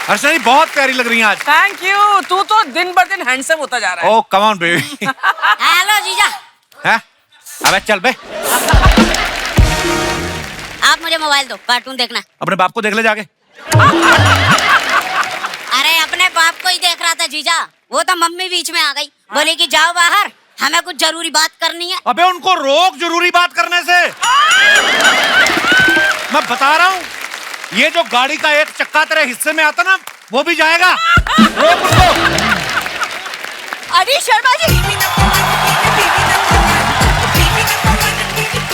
अर्चना जी बहुत प्यारी लग रही हैं आज। Thank you. तू तो दिन बर दिन हैंडसम होता जा रहा है। ओह कम ऑन बेबी। हेलो जीजा। हैं? अबे चल बे। आप मुझे मोबाइल दो, कार्टून देखना। अपने बाप को देख ले जाके। अरे अपने बाप को ही देख रहा था जीजा, वो तो मम्मी बीच में आ गई, बोली कि जाओ बाहर, हमें कुछ जरूरी बात करनी है। अबे उनको रोक जरूरी बात करने से। मैं बता रहा हूँ, ये जो गाड़ी का एक चक्का तेरे हिस्से में आता ना, वो भी जाएगा। रोक उनको। अरे शर्मा जी,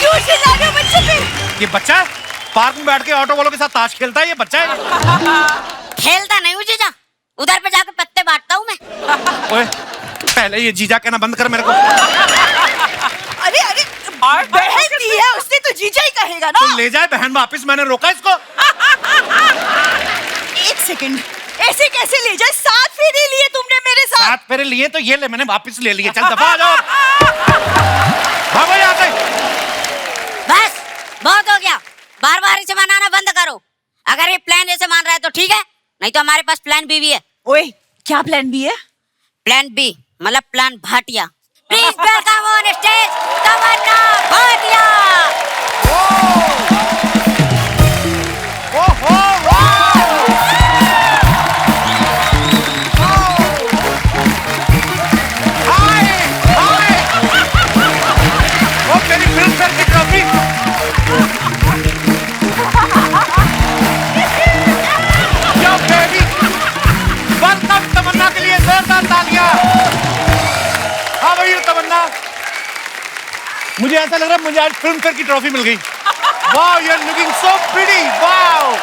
क्यों चिल्ला रहे हो बच्चे पे? ये बच्चा है, पार्क में बैठ के ऑटो वालों के साथ ताश खेलता है। ये बच्चा है। खेलता नहीं हूँ जीजा, उधर पे जाके पत्ते बांटता हूँ मैं। ओए, पहले ये जीजा कहना बंद कर मेरे को। अरे अरे, बहन दी है उसने तो जीजा ही कहेगा ना। तो ले जाए बहन वापिस, मैंने रोका इसको। एक सेकंड, ऐसे कैसे ले जाए? 7 फेरे लिए तुमने मेरे साथ। 7 फेरे लिए तो ये ले, मैंने वापिस ले लिए। चल दफा आ जाओ। भागो यहाँ से। बस बहुत हो गया, बार बार इसे मनाना बंद करो। अगर ये प्लान ऐसे मान रहा है तो ठीक है, नहीं तो हमारे पास प्लान बी भी है। ओए, क्या प्लान बी है? प्लान बी मतलब plan Bhatia. Please welcome on stage Tamannaah Bhatia. मेरी फिल्म फेयर की trophy. Yo baby, welcome Tamannaah के लिए जोरदार तालियां। हाँ भाई तमन्ना, मुझे ऐसा लग रहा है मुझे आज फिल्म फेयर की ट्रॉफी मिल गई। Wow, you are looking so pretty. Wow.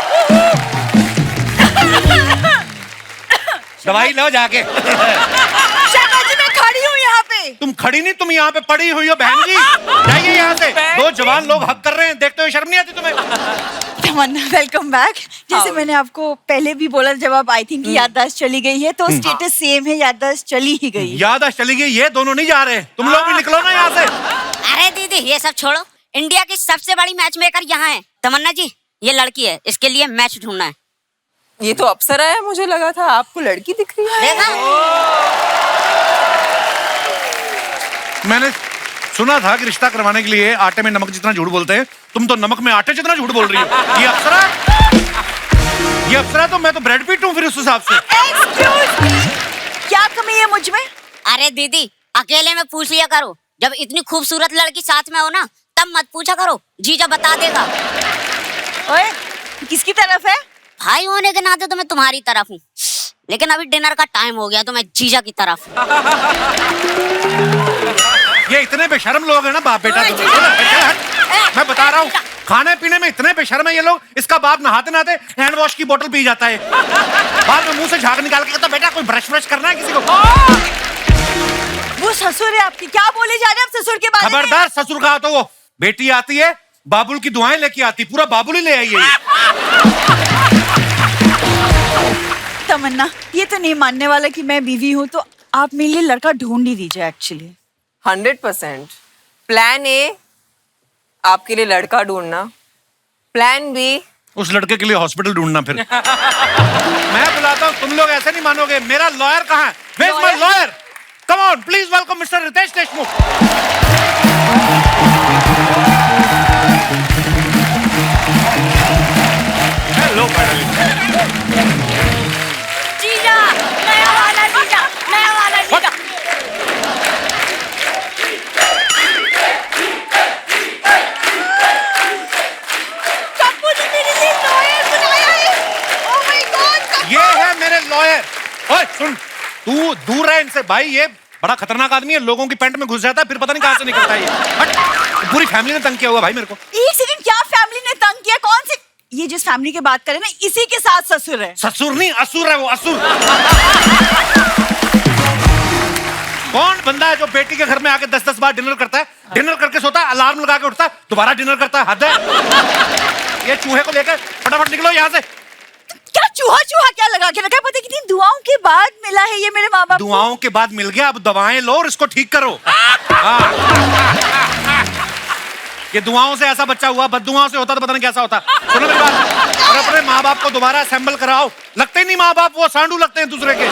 दवाई लो जाके। शर्मा जी, मैं खड़ी हूँ यहाँ पे। तुम खड़ी नहीं, तुम यहाँ पे पड़ी हुई हो बहन जी। जाइए यहाँ से। दो जवान लोग हक कर रहे हैं, देखते हुए शर्म नहीं आती तुम्हें? तमन्ना वेलकम बैक। जैसे मैंने आपको पहले भी बोला, जब आप आई थिंक याददाश्त चली गई है, तो स्टेटस सेम है, याददाश्त चली ही गई। याददाश्त चली गई, ये दोनों नहीं जा रहे। तुम लोग भी निकलो ना यहाँ से। अरे दीदी ये सब छोड़ो, इंडिया की सबसे बड़ी मैच मेकर यहाँ है। तमन्ना जी, ये लड़की है, इसके लिए मैच ढूंढना है। ये तो अप्सरा है, मुझे लगा था आपको लड़की दिख रही है। देखा? मैंने सुना था कि रिश्ता करवाने के लिए आटे में नमक जितना झूठ बोलते हैं, तुम तो नमक में आटे जितना झूठ बोल रही हो। ये अप्सरा तो मैं तो ब्रेड पीट हूँ फिर उस हिसाब से। Excuse me, क्या कमी है मुझ में? अरे दीदी अकेले में पूछ लिया करो, जब इतनी खूबसूरत लड़की साथ में हो ना, तब मत पूछा करो, जीजा बता देगा। ओए, किसकी तरफ है? भाई होने के नाते तो मैं तुम्हारी तरफ हूँ, लेकिन अभी डिनर का टाइम हो गया तो मैं जीजा की तरफ। ये इतने बेशर्म लोग हैं ना बाप बेटा। मैं बता रहा हूँ, खाने पीने में इतने बेशर्म है ये लोग। इसका बाप नहाते नहाते हैंड वॉश की बोतल पी जाता है, बाद में मुंह से झाग निकाल के कहता बेटा कोई ब्रश ब्रश करना है किसी को। वो ससुर है आपकी, क्या बोले जा रहे हैं आप ससुर के बारे में? खबरदार, ससुर कहा तो वो बेटी आती है बाबुल की दुआएं लेके आती, पूरा बाबुल ही ले आई है। तमन्ना, ये तो नहीं मानने वाला कि मैं बीवी हूँ, तो आप मेरे लिए लड़का ढूंढ ही दीजिए। एक्चुअली 100%। प्लान ए आपके लिए लड़का ढूंढना, प्लान बी उस लड़के के लिए हॉस्पिटल ढूंढना। फिर मैं बुलाता हूँ, तुम लोग ऐसे नहीं मानोगे। मेरा लॉयर कहाँ है? Where's my lawyer? Come on, please welcome Mr. Ritesh Deshmukh. Hello जीजा, नया वाला जीजा, नया वाला जीजा। कप्पू ने मेरे लिए लॉयर बुलाया है। Oh my God, Kappu. ये है मेरे लॉयर। ओए सुन, तू दूर रह इनसे भाई, ये बड़ा खतरनाक आदमी है, लोगों की पैंट में घुस जाता है, फिर पता नहीं कहां से निकलता है ये। हट, पूरी फैमिली ने तंग किया हुआ भाई मेरे को। एक सेकंड, क्या फैमिली ने तंग किया? कौन सी? ये जिस फैमिली की बात करें ना, इसी के साथ ससुर है। ससुर नहीं, असुर है वो, असुर। कौन बंदा है जो बेटी के घर में आके 10-10 बार डिनर करता है, डिनर करके सोता है, अलार्म लगा के उठता है, दोबारा डिनर करता है? हद है। ये चूहे को लेकर फटाफट निकलो यहाँ से। क्या चूहा चूहा क्या लगा के रखा है? पता कितनी दुआओं के बाद मिला है ये मेरे माँ बाप। दुआओं के बाद मिल गया, अब दवाएं लो और इसको ठीक करो। हाँ। ये दुआओं से ऐसा बच्चा हुआ, बददुआओं से होता तो पता नहीं कैसा होता। सुनो मेरी बात, और अपने माँ बाप बाप को दोबारा असेंबल कराओ। लगते ही नहीं माँ बाप, वो सांडू लगते हैं दूसरे के।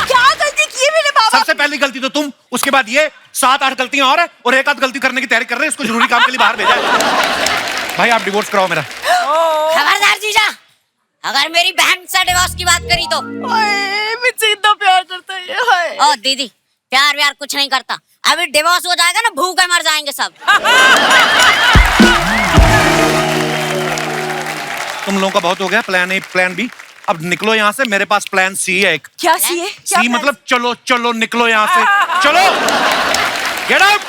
क्या गलती की है मेरे बाबा? सबसे पहली गलती तो तुम, उसके बाद ये 7-8 गलतियां और है, और एक आध गलती करने की तैयारी कर रहे हैं। इसको जरूरी काम के लिए बाहर भेजा है। भाई आप डिवोर्स कराओ मेरा। खबरदार जीजा, अगर मेरी बहन से डिवोर्स की बात करी तो। मुझसे इतना प्यार करता है ये, हाय। ओ दीदी, प्यार व्यार कुछ नहीं करता। अभी डिवोर्स हो जाएगा ना, भूखे मर जाएंगे सब। तुम लोगों का बहुत हो गया, प्लान ए प्लान बी। अब निकलो यहाँ से, मेरे पास प्लान सी है एक। क्या सी है? सी मतलब चलो चलो निकलो यहाँ से, चलो गेट आउट।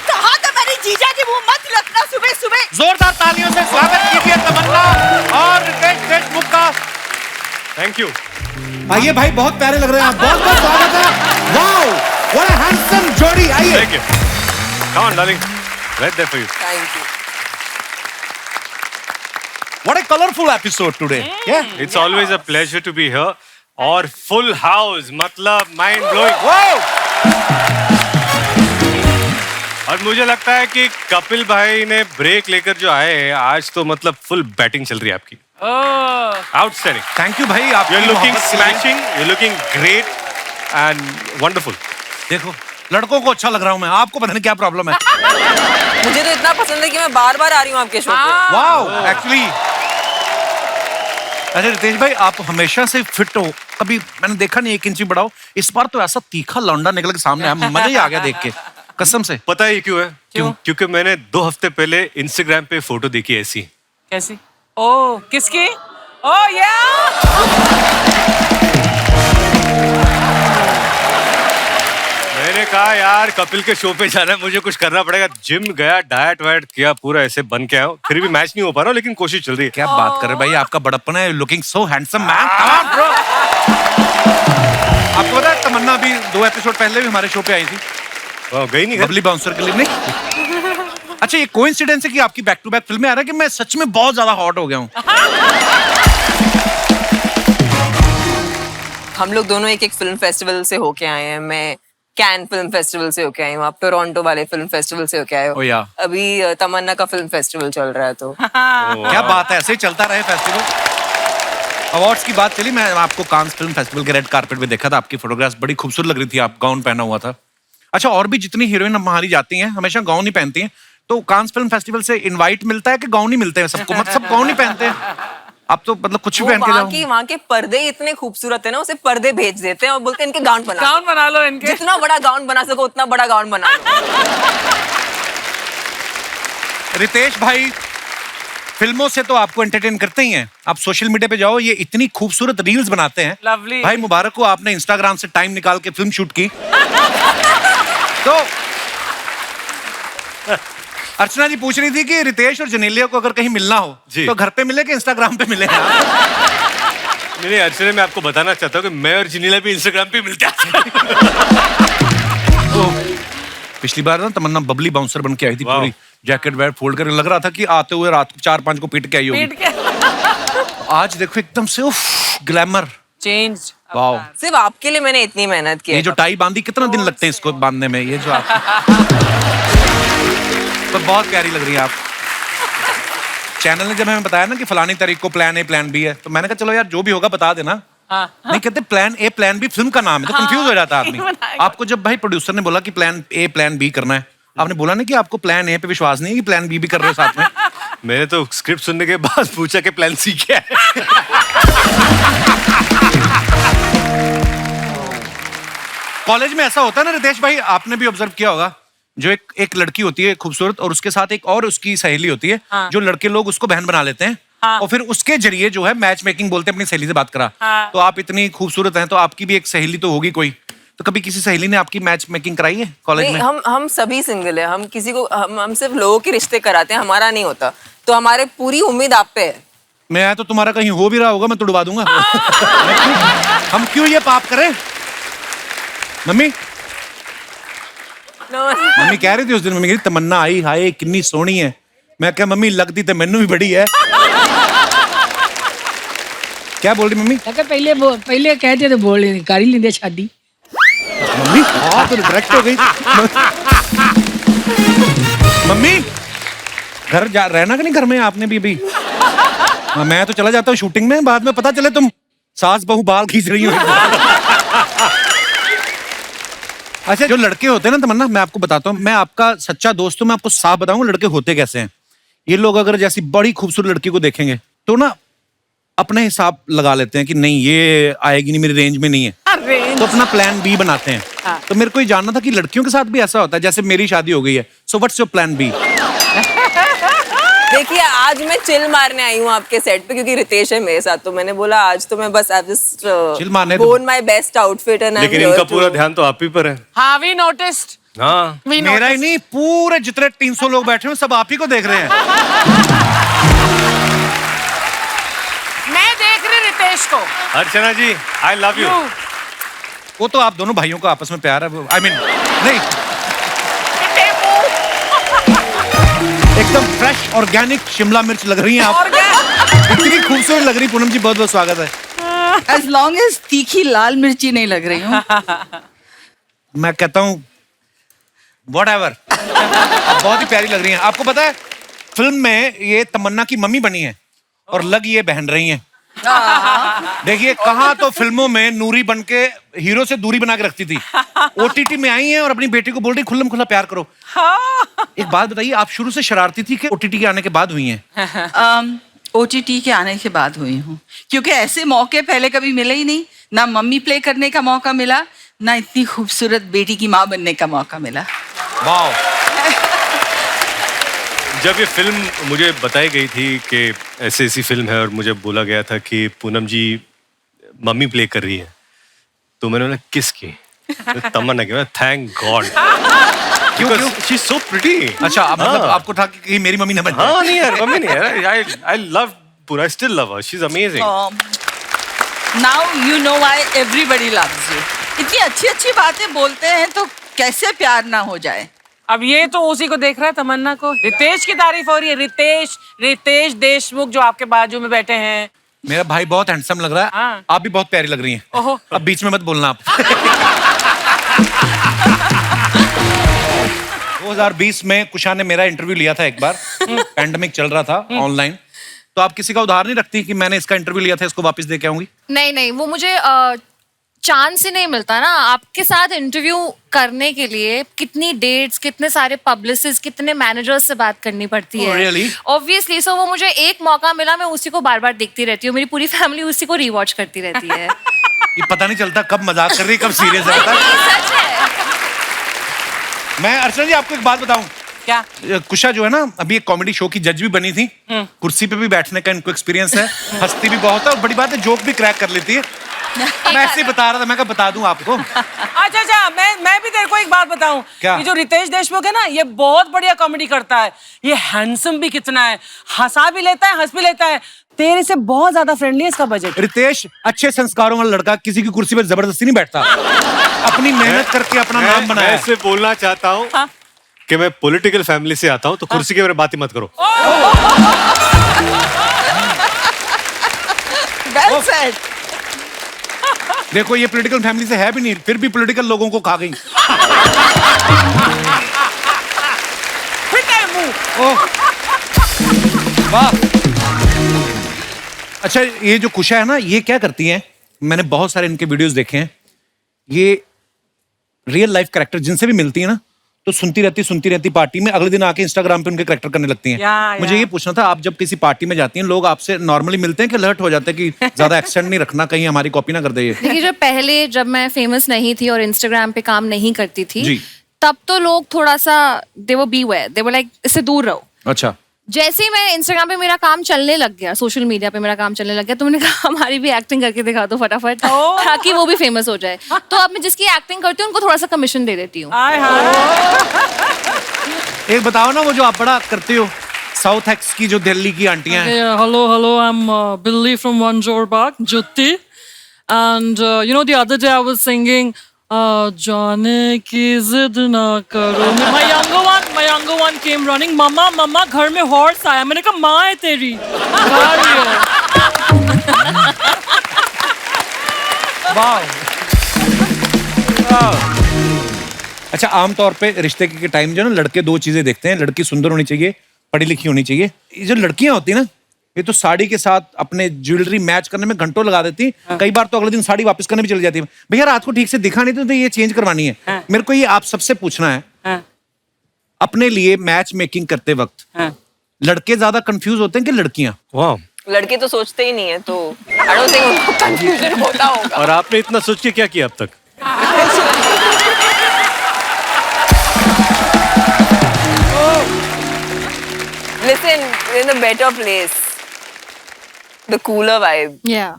कहा था मैंने जीजा जी, वो मत रखना सुबह सुबह। जोरदार तालियों से स्वागत कीजिए तमन्ना और रितेश देशमुख का। Thank you. आइए भाई, बहुत प्यारे लग रहे हैं आप, बहुत बहुत स्वागत है। वाओ, व्हाट अ हैंडसम जोड़ी। आइए। Thank you. Come on darling, right there for you. Thank you. What a colorful episode today. Yeah. It's always a pleasure to be here. और full house, मतलब mind blowing. Wow. और मुझे लगता है कि कपिल भाई ने ब्रेक लेकर जो आए हैं आज, तो मतलब फुल बैटिंग चल रही है आपकी। आउटस्टैंडिंग। Thank you भाई, आप You're looking smashing, you're looking great and wonderful. देखो, लड़कों को अच्छा लग रहा हूँ मैं, आपको पता नहीं क्या प्रॉब्लम है। मुझे तो इतना पसंद है कि मैं बार बार आ रही हूँ आपके शो पे। Wow, actually. अरे रितेश भाई, आप हमेशा से फिट हो, कभी मैंने देखा नहीं 1 इंच भी बढ़ाओ। इस बार तो ऐसा तीखा लौंडा निकल के सामने आया, मजा ही आ गया देख के, कसम से। पता है क्यों है? क्यों? क्योंकि मैंने 2 हफ्ते पहले इंस्टाग्राम पे फोटो देखी ऐसी। कैसी? ओ किसकी? ओ या मैंने कहा यार कपिल के शो पे जाना है, मुझे कुछ करना पड़ेगा। जिम गया, डाइट वाइट किया, पूरा ऐसे बन के आया हूं। फिर भी मैच नहीं हो पा रहा हूं, लेकिन कोशिश चल रही है। क्या बात कर रहे भाई, आपका बड़प्पन है। Looking so handsome man, come on bro. आपको पता है तमन्ना भी 2 एपिसोड पहले भी हमारे शो पे आई थी, गई नहीं घर? बबली बाउंसर के लिए। नहीं अच्छा, ये कोइंसिडेंस है कि आपकी बैक टू बैक फिल्में आ रहा है कि मैं सच में बहुत ज्यादा हॉट हो गया हूँ। हम लोग दोनों एक फिल्म फेस्टिवल से होके आए हैं। मैं कैन फिल्म फेस्टिवल से होके आई हूँ, आप टोरंटो वाले फिल्म फेस्टिवल से होके आए Oh, yeah. हो। अभी तमन्ना का फिल्म फेस्टिवल चल रहा है तो क्या बात है, ऐसे ही चलता रहे फेस्टिवल। अवार्ड्स की बात चली, मैं आपको कांस फिल्म फेस्टिवल के रेड कारपेट पे देखा था। आपकी फोटोग्राफ्स बड़ी खूबसूरत लग रही थी, आप गाउन पहना हुआ था। अच्छा, और भी जितनी हीरोइन हमारी जाती हैं हमेशा गाउन ही पहनती हैं, तो कांस फिल्म फेस्टिवल से इनवाइट मिलता है कि गाउन ही मिलते हैं सबको? मतलब सब गाउन ही पहनते हैं, आप तो मतलब कुछ भी पहन के जाओ। वहाँ के पर्दे इतने खूबसूरत है ना, उसे पर्दे भेज देते हैं और बोलते हैं इनके गाउन बना लो इनके। जितना बड़ा गाउन बना सको उतना बड़ा गाउन बना लो। रितेश भाई फिल्मों से तो आपको एंटरटेन करते ही हैं, आप सोशल मीडिया पे जाओ, ये इतनी खूबसूरत रील्स बनाते हैं। Lovely. भाई मुबारक हो, आपने इंस्टाग्राम से टाइम निकाल के फिल्म शूट की। तो अर्चना जी पूछ रही थी कि रितेश और जनेलिया को अगर कहीं मिलना हो जी। तो घर पे मिले कि इंस्टाग्राम पे मिले? नहीं अर्चना, मैं आपको बताना चाहता हूँ कि मैं और जिनीला भी इंस्टाग्राम पे मिलते हैं। तो पिछली बार ना तमन्ना बबली बाउंसर बन के आई थी, वाह। पूरी जैकेट वैट फोल्ड कर, लग रहा था कि आते हुए रात को 4-5 को पीट के आई होगी। पीट के आज देखो एकदम से उफ, ग्लैमर। चेंज। वाओ, सिर्फ आपके लिए मैंने इतनी मेहनत की ये है। जो टाई बांधी, कितना दिन लगते हैं इसको बांधने में? ये जो आप तो बहुत प्यारी लग रही है आप। चैनल ने जब हमें बताया ना कि फलानी तारीख को प्लान ए प्लान बी है, तो मैंने कहा चलो यार जो भी होगा बता देना। नहीं कहते plan A plan B film का नाम है, तो कंफ्यूज हो जाता है आदमी। आपको जब भाई प्रोड्यूसर ने बोला कि प्लान ए प्लान बी करना है, आपने बोला ना कि आपको प्लान ए पे विश्वास नहीं है कि प्लान बी भी कर रहे हो साथ में? मैंने तो स्क्रिप्ट सुनने के बाद पूछा कि प्लान सी क्या है। कॉलेज में ऐसा होता है ना रितेश भाई, आपने भी ऑब्जर्व किया होगा, जो एक लड़की होती है खूबसूरत और उसके साथ एक और उसकी सहेली होती है, जो लड़के लोग उसको बहन बना लेते हैं, और फिर उसके जरिए जो है मैच मेकिंग बोलते हैं, अपनी सहेली से बात करा। तो आप इतनी खूबसूरत हैं तो आपकी भी एक सहेली तो होगी कोई, तो कभी किसी सहेली ने आपकी मैच मेकिंग कराई है कॉलेज में? हम सभी सिंगल है, हम किसी को हम सिर्फ लोगों के रिश्ते कराते हैं, हमारा नहीं होता। तो हमारे पूरी उम्मीद आप पे है। मैं तो तुम्हारा कहीं हो भी रहा होगा, मैं तुड़वा दूंगा। हम क्यों ये पाप करें? मम्मी मम्मी कह रही थी उस दिन, मम्मी कह रही तमन्ना आई, हाय कितनी सोहनी है। मैं क्या मम्मी लगती तो मैनू भी बड़ी है। क्या बोल रही मम्मी? पहले कहते थे बोल कर ही लेंगे शादी। मम्मी हाँ तो डायरेक्ट हो गई। मम्मी घर जा रहना कि नहीं घर में आपने भी? हाँ, मैं तो चला जाता हूँ शूटिंग में, बाद में पता चले तुम सास बहू बाल खींच रही हो। अच्छा, जो लड़के होते हैं ना तमन्ना, मैं आपको बताता हूँ, मैं आपका सच्चा दोस्त हूँ, मैं आपको साफ बताऊंगा लड़के होते कैसे हैं। ये लोग अगर जैसी बड़ी खूबसूरत लड़की को देखेंगे तो ना अपने हिसाब लगा लेते हैं कि नहीं ये आएगी नहीं, मेरी रेंज में नहीं है, तो अपना प्लान बी बनाते हैं। तो मेरे को ये जानना था कि लड़कियों के साथ भी ऐसा होता है, जैसे मेरी शादी हो गई है, so what's your plan B? देखिए, आज मैं चिल मारने आई हूँ आपके सेट पे, क्योंकि रितेश है मेरे साथ, तो मैंने बोला आज तो मैं बस आई जस्ट चिल मारने worn my best outfit and I'm लेकिन here इनका to- पूरा ध्यान तो आप ही पर है। हाँ, we noticed. हाँ, We मेरा ही noticed. नहीं, पूरे जितने 300 लोग बैठे हैं सब आप ही को देख रहे हैं। मैं देख रही रितेश को. अर्चना जी, आई लव यू। You. वो तो आप दोनों भाइयों का आपस में प्यार है, आई मीन नहीं, एकदम फ्रेश ऑर्गेनिक शिमला मिर्च लग रही हैं आप। और क्या? इतनी खूबसूरत लग रही। पूनम जी बहुत बहुत स्वागत है। As long as तीखी लाल मिर्ची नहीं लग रही हूँ। मैं कहता हूँ whatever, आप बहुत ही प्यारी लग रही हैं। आपको पता है फिल्म में ये तमन्ना की मम्मी बनी है और लग ये बहन रही हैं। देखिए कहाँ तो फिल्मों में नूरी बन के हीरो से दूरी बना के रखती थी, ओटीटी में आई हैं और अपनी बेटी को बोल रही खुल्लम खुल्ला प्यार करो। एक बात बताइए, आप शुरू से शरारती थी कि ओटीटी के आने के बाद हुई हैं? OTT के आने के बाद हुई हूँ, क्योंकि ऐसे मौके पहले कभी मिले ही नहीं। ना मम्मी प्ले करने का मौका मिला, ना इतनी खूबसूरत बेटी की माँ बनने का मौका मिला। वाह। जब ये फिल्म मुझे बताई गई थी कि ऐसी फिल्म है और मुझे बोला गया था कि पूनम जी मम्मी प्ले कर रही है, तो मैंने बोला किसकी? तो तमन्ना की। थैंक गॉड, क्यों शी इज सो प्रिटी। अच्छा, मतलब आपको था कि मेरी मम्मी न बन जाए। हाँ नहीं यार, मम्मी नहीं यार, आई लव पूरा, I still love her, she is amazing. Now you know why everybody loves you. इतनी अच्छी अच्छी बातें बोलते हैं तो कैसे प्यार ना हो जाए। अब ये तो उसी को देख रहा है, तमन्ना को। रितेश की तारीफ हो रही है। रितेश देशमुख जो आपके बाजू में बैठे हैं। मेरा भाई बहुत हैंडसम लग रहा है। हाँ। आप भी बहुत प्यारी लग रही हैं। ओहो। अब बीच में मत बोलना आप। 2020 में कुशा ने मेरा इंटरव्यू लिया था एक बार, पैंडेमिक चल रहा था ऑनलाइन, तो आप किसी का उधार नहीं रखती कि मैंने इसका इंटरव्यू लिया था, इसको वापस दे के आऊंगी? नहीं नहीं, वो मुझे चांस ही नहीं मिलता ना। आपके साथ इंटरव्यू करने के लिए कितनी डेट्स, कितने सारे पब्लिसिस्ट, कितने मैनेजर्स से बात करनी पड़ती Oh, है। really? ऑब्वियसली। सो वो मुझे एक मौका मिला, मैं उसी को बार बार देखती रहती हूँ। मेरी पूरी फैमिली उसी को रिवॉच करती रहती है। ये पता नहीं चलता कब मजाक कर रही है, कब सीरियस है। सच है। मैं अर्चना जी आपको एक बात बताऊं, क्या? कुशा जो है ना अभी एक कॉमेडी शो की जज भी बनी थी, कुर्सी पे भी बैठने का इनको एक्सपीरियंस है, हंसती भी बहुत है और बड़ी बात है जोक भी क्रैक कर लेती है। मैं ऐसे ही बता रहा था, मैं कहा बता दूं आपको। अच्छा, मैं भी तेरे को एक बात बताऊं। क्या? ये जो रितेश देशमुख है ना, ये बहुत बढ़िया कॉमेडी करता है। ये हैंडसम भी कितना है, हंसा भी लेता है, हंस भी लेता है। तेरे से बहुत ज्यादा फ्रेंडली है इसका बजट। रितेश अच्छे संस्कारों वाला लड़का, किसी की कुर्सी पे जबरदस्ती नहीं बैठता, अपनी मेहनत करके अपना नाम बनाया मैं है। सिर्फ बोलना चाहता हूँ कि मैं पॉलिटिकल फैमिली से आता हूँ, तो कुर्सी के बारे में बात ही मत करो। Well said. देखो ये पॉलिटिकल फैमिली से है भी नहीं, फिर भी पॉलिटिकल लोगों को खा गई। फिटे मुंह। ओह, वाह। अच्छा, ये जो कुशा है ना, ये क्या करती हैं, मैंने बहुत सारे इनके वीडियोस देखे हैं, ये रियल लाइफ कैरेक्टर जिनसे भी मिलती है ना, तो सुनती रहती पार्टी में, अगले दिन आके इंस्टाग्राम पे उनके कैरेक्टर करने लगती हैं। या। मुझे ये पूछना था, आप जब किसी पार्टी में जाती हैं, लोग आपसे नॉर्मली मिलते हैं कि अलर्ट हो जाते हैं कि ज्यादा एक्सेंट नहीं रखना, कहीं हमारी कॉपी ना कर दे ये? देखिए, जब मैं फेमस नहीं थी और इंस्टाग्राम पे काम नहीं करती थी, जी। तब तो लोग थोड़ा सा दे वो बीवेयर, दे वो लाइक इससे दूर रहो। अच्छा। जैसे ही मैं इंस्टाग्राम पे मेरा काम चलने लग गया, सोशल मीडिया पे मेरा काम चलने लग गया, तो मैंने कहा हमारी भी एक्टिंग करके दिखा दो फटाफट, ताकि वो भी फेमस हो जाए। तो अब मैं जिसकी एक्टिंग करती हूँ उनको थोड़ा सा कमीशन दे देती हूँ। आय हाय। एक बताओ ना, वो जो आप बड़ा करते हो साउथ एक्स की, जो दिल्ली की आंटियां हैं। Yeah, hello, I'm Billy from One Park, Jutti. And you know, the other day I was singing, जाने की जिद ना करो. My younger one came running, मम्मा घर में हॉर्स आया. मैंने कहा माँ है तेरी, गा रही है. वाह। अच्छा, आमतौर पे रिश्ते के टाइम जो ना लड़के दो चीजें देखते हैं, लड़की सुंदर होनी चाहिए, पढ़ी लिखी होनी चाहिए। ये जो लड़कियां होती है ना, ये तो साड़ी के साथ अपने ज्वेलरी मैच करने में घंटों लगा देती। कई बार तो अगले दिन साड़ी वापस करने भी चली जाती है। भैया रात को ठीक से दिखा नहीं तो ये चेंज करवानी है। मेरे को ये आप सबसे पूछना है, अपने लिए मैच मेकिंग करते वक्त लड़के ज्यादा कंफ्यूज होते हैं कि लड़कियां? वाह, लड़के तो सोचते ही नहीं है, तो आई डोंट थिंक उनको कंफ्यूजन होता होगा। और आपने इतना सोच के क्या किया अब तक? Listen, we're in a better place. The cooler vibe. Yeah.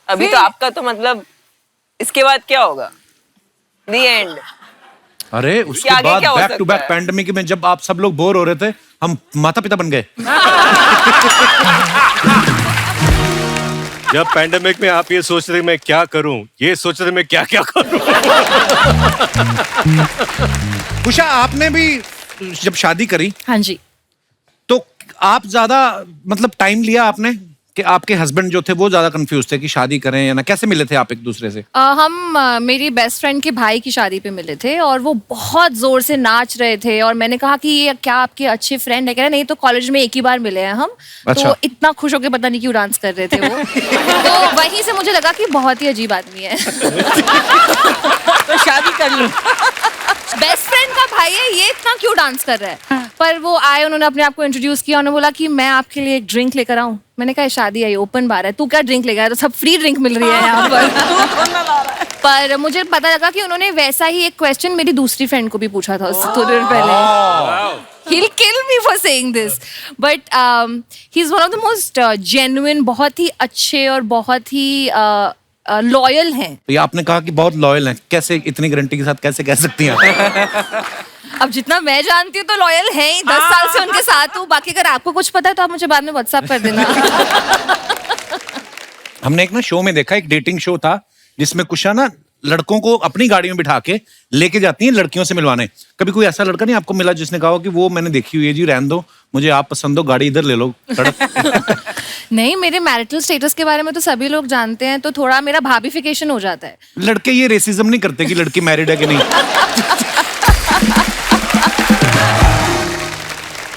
अभी तो आपका तो मतलब इसके बाद क्या होगा? The end. अरे उसके आगे बाद क्या हो बैक टू सकता बैक है? पैंडेमिक में जब आप सब लोग बोर हो रहे थे, हम माता पिता बन गए। जब पैंडेमिक में आप ये सोच रहे मैं क्या करूं, ये सोच रहे मैं क्या क्या करूं। उषा, आपने भी जब शादी करी हाँ जी। तो आप ज्यादा मतलब टाइम लिया आपने कि आपके हस्बैंड जो थे वो ज्यादा कंफ्यूज थे कि शादी करें या ना? कैसे मिले थे आप एक दूसरे से? हम मेरी बेस्ट फ्रेंड के भाई की शादी पे मिले थे और वो बहुत जोर से नाच रहे थे और मैंने कहा कि ये क्या आपके अच्छे फ्रेंड है? कह रहे नहीं, तो कॉलेज में एक ही बार मिले हैं हम। अच्छा। तो इतना खुश होकर पता नहीं क्यों डांस कर रहे थे वो। तो वहीं से मुझे लगा कि बहुत ही अजीब आदमी है। तो शादी कर लो। बेस्ट फ्रेंड का भाई है, ये इतना क्यों डांस कर रहा है? पर वो आए, उन्होंने अपने आप को इंट्रोड्यूस किया, उन्होंने बोला कि मैं आपके लिए एक ड्रिंक लेकर आऊं। मैंने कहा शादी आई, ओपन बार है, तू क्या ड्रिंक लेकर आया? तो सब फ्री ड्रिंक मिल रही है यहाँ पर। पर मुझे पता लगा कि उन्होंने वैसा ही एक क्वेश्चन मेरी दूसरी फ्रेंड को भी पूछा था थोड़ी देर पहले। He'll kill me for saying this, but he's one of the most genuine, बहुत ही अच्छे और बहुत ही लॉयल हैं। तो ये आपने कहा कि बहुत लॉयल हैं, कैसे इतनी गारंटी के साथ कैसे कह सकती हैं आप? अब जितना मैं जानती हूँ तो लॉयल है ही, 10 साल से उनके साथ हूँ। बाकी अगर आपको कुछ पता है तो आप मुझे बाद में व्हाट्सएप कर देना। हमने एक ना शो में देखा, एक डेटिंग शो था जिसमें कुशा ना लड़कों को अपनी गाड़ी में बिठा के लेके जाती हैं लड़कियों से मिलवाने। कभी कोई ऐसा लड़का नहीं आपको मिला जिसने कहा कि वो मैंने देखी हुई है जी, रहने दो, मुझे आप पसंद हो, गाड़ी इधर ले लो? नहीं, मेरे मैरिटल स्टेटस के बारे में तो सभी लोग जानते हैं, तो थोड़ा मेरा भाभीफिकेशन हो जाता है। लड़के ये रेसिज्म नहीं करते कि लड़की मैरिड है कि नहीं?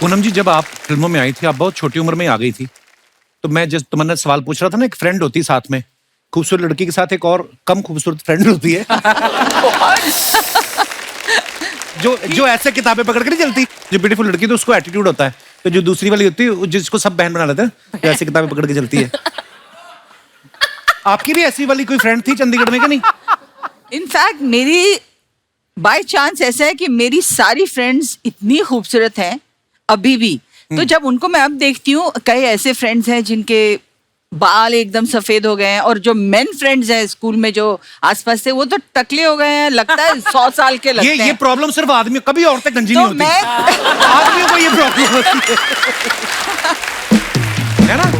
पूनम जी, जब आप फिल्मों में आई थी, आप बहुत छोटी उम्र में आ गई थी, तो मैं जिस तुमने सवाल पूछ रहा था ना, एक फ्रेंड होती साथ में, खूबसूरत लड़की के साथ एक और कम खूबसूरत फ्रेंड होती है। जो ऐसे किताबें पकड़ के नहीं चलती। जो ब्यूटीफुल लड़की तो उसको एटीट्यूड होता है, तो जो दूसरी वाली होती है जिसको सब बहन बना लेते हैं, तो ऐसे किताबें पकड़ के चलती है। आपकी भी ऐसी वाली कोई फ्रेंड थी चंडीगढ़ में कि नहीं? इनफैक्ट मेरी बाय चांस ऐसा है कि मेरी सारी फ्रेंड्स इतनी खूबसूरत हैं अभी भी। तो जब उनको मैं अब देखती हूँ, कई ऐसे फ्रेंड्स हैं जिनके बाल एकदम सफेद हो गए हैं, और जो मेन फ्रेंड्स हैं स्कूल में जो आसपास से, वो तो टकले हो गए हैं, लगता है 100 साल के लगते हैं। ये प्रॉब्लम सिर्फ आदमी, कभी औरतें गंजी तो नहीं होती। मैं आदमियों को ये प्रॉब्लम होती है ना?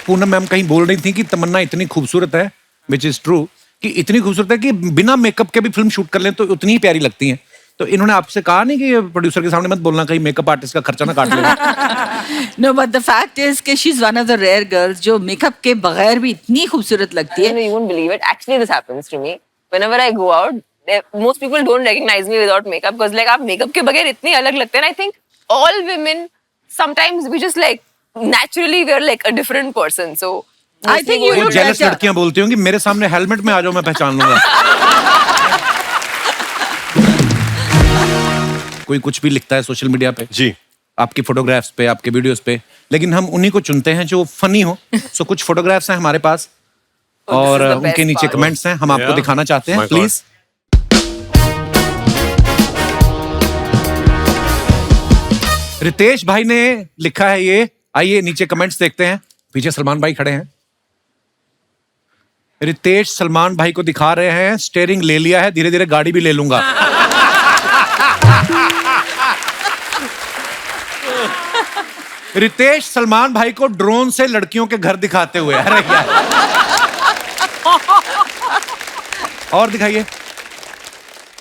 पूनम मैम कहीं बोल रही थी कि तमन्ना इतनी खूबसूरत है, विच इज ट्रू, कि इतनी खूबसूरत है कि बिना मेकअप के भी फिल्म शूट कर ले तो उतनी ही प्यारी लगती हैं। तो इन्होंने आपसे कहा नहीं कि प्रोड्यूसर के सामने मत बोलना, कहीं मेकअप आर्टिस्ट का खर्चा ना काट ले? No, but the fact is कि she is one of the rare girls जो मेकअप के बगैर भी इतनी खूबसूरत लगती है। You won't believe it. Actually, this happens to me. Whenever I go out, most people don't recognize me without makeup because like आप makeup के बगैर इतनी अलग लगते हैं. I think all women sometimes we just like naturally we're like a different person. So I think you वो look jealous better. लड़कियां बोलती होंगी मेरे सामने हेलमेट में आ जाओ, मैं पहचान लूंगा। कोई कुछ भी लिखता है सोशल मीडिया पे जी, आपकी फोटोग्राफ्स पे, आपके वीडियोस पे, लेकिन हम उन्हीं को चुनते हैं जो फनी हो। सो कुछ फोटोग्राफ्स हैं हमारे पास और this is the उनके best नीचे part. कमेंट्स हैं, हम आपको Yeah. दिखाना चाहते हैं, My God. प्लीज। रितेश भाई ने लिखा है ये, आइए नीचे कमेंट्स देखते हैं। पीछे सलमान भाई खड़े हैं। रितेश सलमान भाई को दिखा रहे हैं, स्टीयरिंग ले लिया है, धीरे धीरे गाड़ी भी ले लूंगा। रितेश सलमान भाई को ड्रोन से लड़कियों के घर दिखाते हुए। अरे यार, और दिखाइए।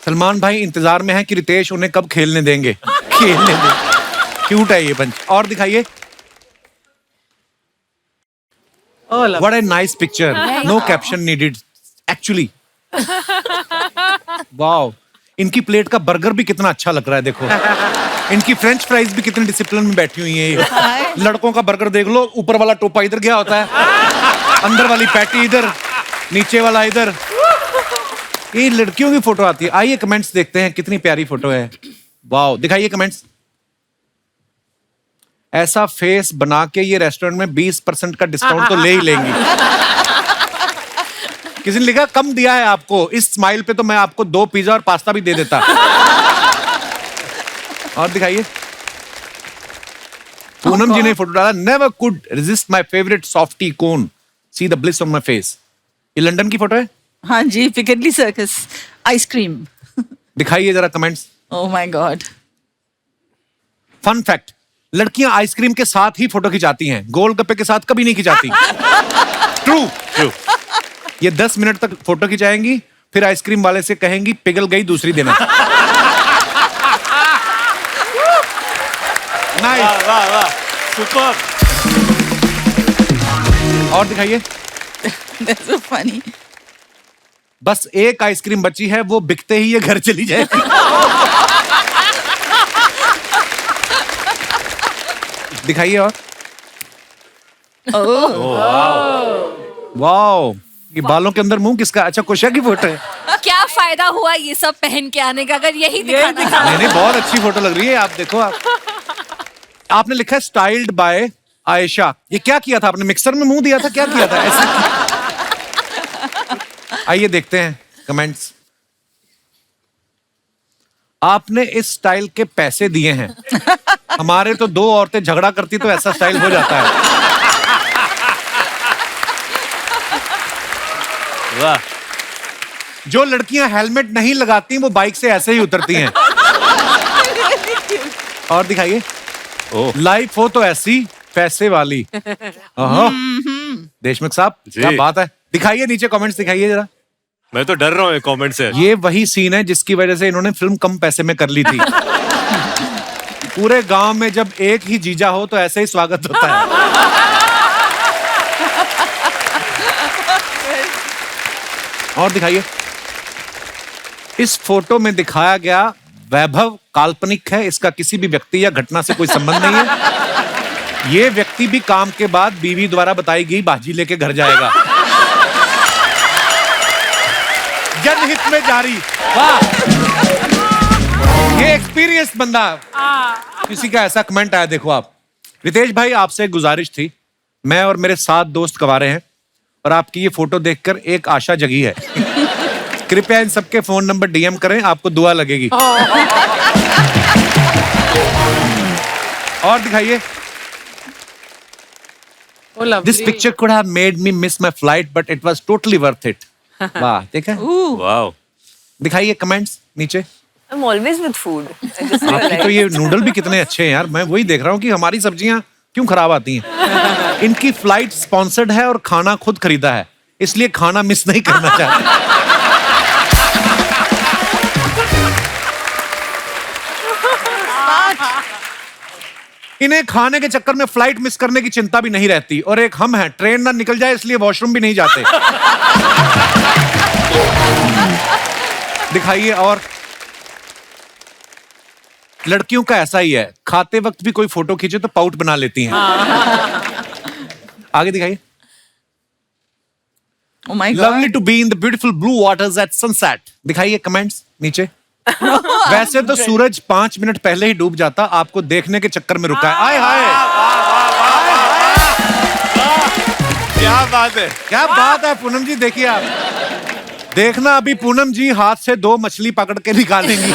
सलमान भाई इंतजार में है कि रितेश उन्हें कब खेलने देंगे। खेलने देंगे, क्यूट है ये पंच। और दिखाइए। What a nice picture. No caption needed. Actually. Wow, इनकी प्लेट का बर्गर भी कितना अच्छा लग रहा है, देखो। इनकी फ्रेंच फ्राइज भी कितने डिसिप्लिन में बैठी हुई है ये। लड़कों का बर्गर देख लो, ऊपर वाला टोपा इधर गया होता है, अंदर वाली पैटी इधर, नीचे वाला इधर। ये लड़कियों की फोटो आती है। आइए कमेंट्स देखते हैं, कितनी प्यारी फोटो है। वाओ, दिखाइए कमेंट्स। ऐसा फेस बना के ये रेस्टोरेंट में 20% का डिस्काउंट तो ले ही लेंगी। किसी ने लिखा कम दिया है आपको, इस स्माइल पे तो मैं आपको 2 पिज्जा और पास्ता भी दे देता। और दिखाइए, पूनम जी ने फोटो डाला, never could resist my favourite softy cone, see the bliss on my face. ये लंदन की फोटो है। हाँ जी, पिकेडली सर्कस आइसक्रीम। दिखाइए जरा comments. Oh my God. Fun fact, लड़कियां आइसक्रीम के साथ ही फोटो खिंचाती हैं, गोलगप्पे के साथ कभी नहीं खिंचाती। ट्रू। ये 10 मिनट तक फोटो खिंचाएंगी, फिर आइसक्रीम वाले से कहेंगी पिघल गई, दूसरी देना। नाइस, वाह वाह, सुपर। और दिखाइए। That's so funny. बस एक आइसक्रीम बची है, वो बिकते ही ये घर चली जाएगी। दिखाइए। और वाओ, ये बालों के अंदर मुंह किसका? अच्छा, कुशा की फोटो है। क्या फायदा हुआ ये सब पहन के आने का, अगर यही दिखाना था। नहीं, बहुत अच्छी फोटो लग रही है। आप देखो, आपने लिखा है स्टाइल्ड बाय आयशा। ये क्या किया था आपने? मिक्सर में मुंह दिया था, क्या किया था ऐसे? आइए देखते हैं कमेंट्स। आपने इस स्टाइल के पैसे दिए हैं, हमारे तो 2 औरतें झगड़ा करती तो ऐसा स्टाइल हो जाता है। वाह। जो लड़कियां हेलमेट नहीं लगाती वो बाइक से ऐसे ही उतरती हैं। और दिखाइए। लाइफ हो तो ऐसी पैसे वाली। देशमुख साहब, जी। क्या बात है। दिखाइए नीचे कमेंट्स, दिखाइए जरा। मैं तो डर रहा हूँ कमेंट से। ये वही सीन है जिसकी वजह से इन्होंने फिल्म कम पैसे में कर ली थी। पूरे गांव में जब एक ही जीजा हो तो ऐसे ही स्वागत होता है। और दिखाइए। इस फोटो में दिखाया गया वैभव काल्पनिक है, इसका किसी भी व्यक्ति या घटना से कोई संबंध नहीं है। ये व्यक्ति भी काम के बाद बीवी द्वारा बताई गई बाजी लेके घर जाएगा। जनहित में जारी। वाह, ये एक्सपीरियंस बंदा। किसी का ऐसा कमेंट आया, देखो आप। रितेश भाई, आपसे एक गुजारिश थी, मैं और मेरे 7 दोस्त कवारे हैं और आपकी ये फोटो देखकर एक आशा जगी है। कृपया इन सबके फोन नंबर डीएम करें, आपको दुआ लगेगी। और दिखाइए। This picture could have made me miss my flight, but it was totally worth it. वाह, देखा? वाह। दिखाइए कमेंट्स नीचे। I'm always with food. I just आपकी realized. तो ये नूडल भी कितने अच्छे हैं यार। मैं वही देख रहा हूँ कि हमारी सब्जियां क्यों खराब आती हैं। इनकी फ्लाइट स्पॉन्सर्ड है और खाना खुद खरीदा है, इसलिए खाना मिस नहीं करना चाहते। इन्हें खाने के चक्कर में फ्लाइट मिस करने की चिंता भी नहीं रहती। और एक हम हैं, ट्रेन ना निकल जाए इसलिए वॉशरूम भी नहीं जाते। दिखाइए। और लड़कियों का ऐसा ही है, खाते वक्त भी कोई फोटो खींचे तो पाउट बना लेती हैं। आगे दिखाइए। Oh my God. Lovely to be in the beautiful blue waters at sunset. दिखाइए कमेंट्स नीचे। वैसे तो सूरज 5 मिनट पहले ही डूब जाता, आपको देखने के चक्कर में रुका है। आय हाय, क्या बात है। क्या बात है पूनम जी। देखिए आप, देखना अभी पूनम जी हाथ से 2 मछली पकड़ के निकालेंगी।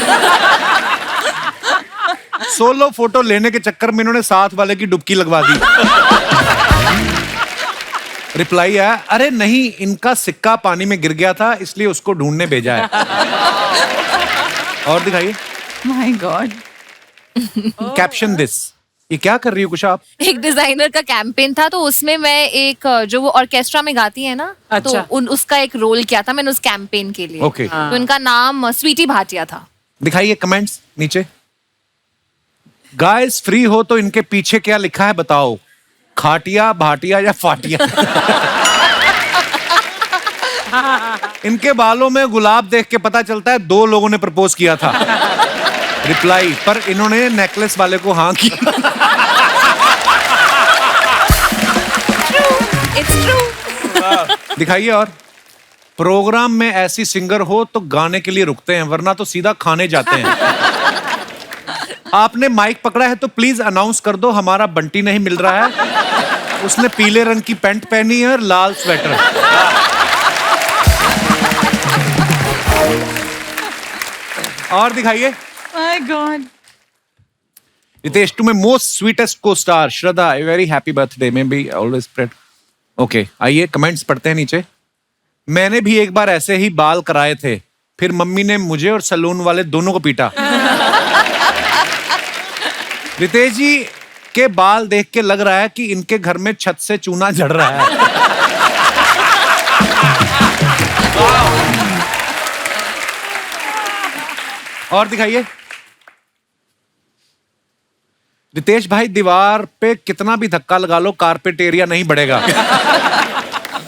सोलो फोटो लेने के चक्कर में इन्होंने साथ वाले की डुबकी लगवा दी। रिप्लाई है, अरे नहीं, इनका सिक्का पानी में गिर गया था इसलिए उसको ढूंढने भेजा है। और दिखाइए। My God. Caption this. ये क्या कर रही हो कुशा आप? एक डिजाइनर का कैंपेन था, तो उसमें मैं एक जो वो ऑर्केस्ट्रा में गाती है ना, अच्छा। तो उसका एक रोल किया था मैंने उस कैंपेन के लिए। Okay. तो इनका नाम स्वीटी भाटिया था। दिखाइए कमेंट्स नीचे। गाइस फ्री हो तो इनके पीछे क्या लिखा है बताओ, खाटिया, भाटिया या फाटिया? इनके बालों में गुलाब देख के पता चलता है 2 लोगों ने प्रपोज किया था। रिप्लाई, पर इन्होंने नेकलेस वाले को हाँ किया। It's true. दिखाइए। और प्रोग्राम में ऐसी सिंगर हो तो गाने के लिए रुकते हैं, वरना तो सीधा खाने जाते हैं। आपने माइक पकड़ा है तो प्लीज अनाउंस कर दो, हमारा बंटी नहीं मिल रहा है। उसने पीले रंग की पैंट पहनी है और लाल स्वेटर। और दिखाइए। My God. Ritesh, to my most sweetest को star Shraddha, very happy birthday, may be always spread. Okay, आइए कमेंट्स पढ़ते हैं नीचे। मैंने भी एक बार ऐसे ही बाल कराए थे, फिर मम्मी ने मुझे और सैलून वाले दोनों को पीटा। रितेश जी के बाल देख के लग रहा है कि इनके घर में छत से चूना झड़ रहा है। और दिखाइए। रितेश भाई, दीवार पे कितना भी धक्का लगा लो कारपेट एरिया नहीं बढ़ेगा।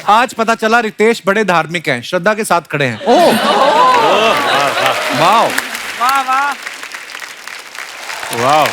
आज पता चला रितेश बड़े धार्मिक हैं, श्रद्धा के साथ खड़े हैं। ओह वाह वाह वाह वाह